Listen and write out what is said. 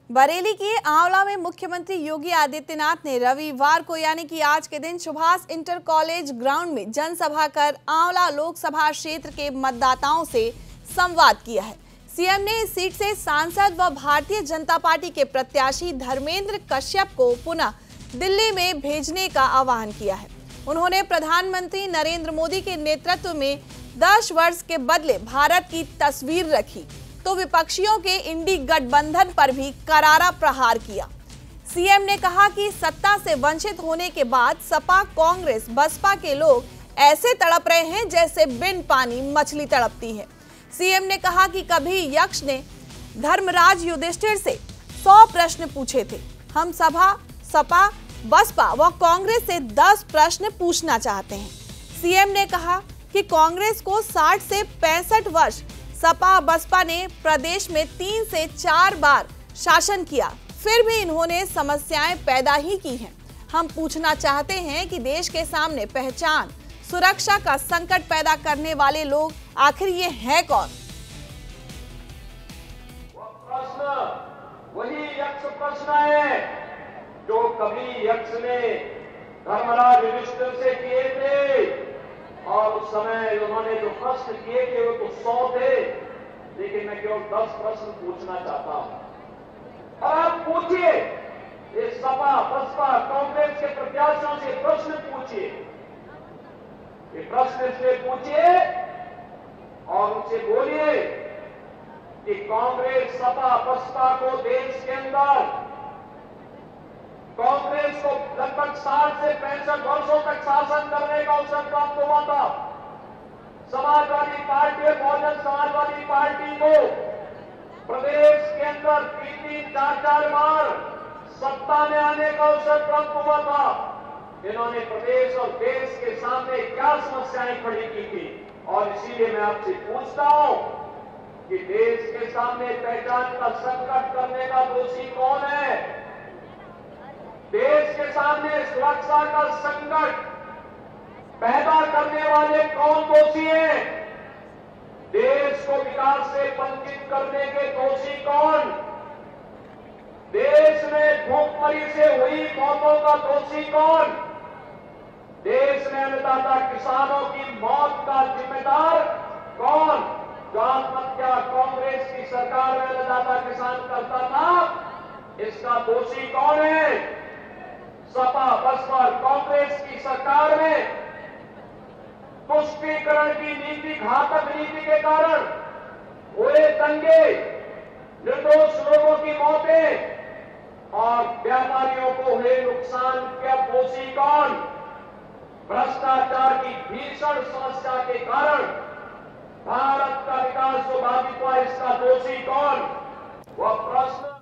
बरेली के आंवला में मुख्यमंत्री योगी आदित्यनाथ ने रविवार को यानी कि आज के दिन सुभाष इंटर कॉलेज ग्राउंड में जनसभा कर आंवला लोकसभा क्षेत्र के मतदाताओं से संवाद किया है। सीएम ने इस सीट से सांसद व भारतीय जनता पार्टी के प्रत्याशी धर्मेंद्र कश्यप को पुनः दिल्ली में भेजने का आह्वान किया है। उन्होंने प्रधानमंत्री नरेंद्र मोदी के नेतृत्व में 10 वर्ष के बदले भारत की तस्वीर रखी तो विपक्षियों के इंडी गठबंधन पर भी करारा प्रहार किया। सीएम ने कहा कि सत्ता से वंचित होने के बाद सपा, कांग्रेस, बसपा के लोग ऐसे तड़प रहे हैं जैसे बिन पानी मछली तड़पती है। सीएम ने कहा कि कभी यक्ष ने धर्मराज युधिष्ठिर से 100 प्रश्न पूछे थे। हम सपा, बसपा व कांग्रेस से 10 प्रश्न पूछना चाहते हैं। सीएम ने कहा कि कांग्रेस को 60 से 65 वर्ष, सपा बसपा ने प्रदेश में 3 से 4 बार शासन किया, फिर भी इन्होंने समस्याएं पैदा ही की हैं। हम पूछना चाहते हैं कि देश के सामने पहचान, सुरक्षा का संकट पैदा करने वाले लोग आखिर ये हैं कौन? वही यक्ष प्रश्न है जो कभी यक्ष ने धर्मराज युधिष्ठिर से किए थे और उस समय उन्होंने जो प्रश्न किए थे वो तो 100 थे, लेकिन मैं केवल 10 प्रश्न पूछना चाहता हूं। और आप पूछिए, ये सपा, बसपा, कांग्रेस के प्रत्याशियों से प्रश्न पूछिए, ये प्रश्न इसलिए पूछिए और उनसे बोलिए कि कांग्रेस, सपा, बसपा को देश के अंदर कांग्रेस को लगभग 60 से 65 वर्षों तक शासन करने का अवसर प्राप्त हुआ था। समाजवादी पार्टी, बहुजन समाजवादी पार्टी को प्रदेश के अंदर 3-3, 4-4 बार सत्ता में आने का अवसर प्राप्त हुआ था। इन्होंने प्रदेश और देश के सामने क्या समस्याएं खड़ी की थी, और इसीलिए मैं आपसे पूछता हूं कि देश के सामने पहचान का संकट करने का दोषी कौन है? देश के सामने सुरक्षा का संकट पैदा करने वाले कौन दोषी हैं? देश को विकास से वंचित करने के दोषी कौन? देश में भूखमरी से हुई मौतों का दोषी कौन? देश में अन्नदाता किसानों की मौत का जिम्मेदार कौन? जो आत्महत्या कांग्रेस की सरकार में अन्नदाता किसान करता था, इसका दोषी कौन है? सपा, बसपा, कांग्रेस की सरकार में तुष्टीकरण की नीति, घातक नीति के कारण हुए दंगे, निर्दोष लोगों की मौतें और व्यापारियों को हुए नुकसान का दोषी कौन? भ्रष्टाचार की भीषण समस्या के कारण भारत का विकास जो बाधित हुआ, इसका दोषी कौन? वह प्रश्न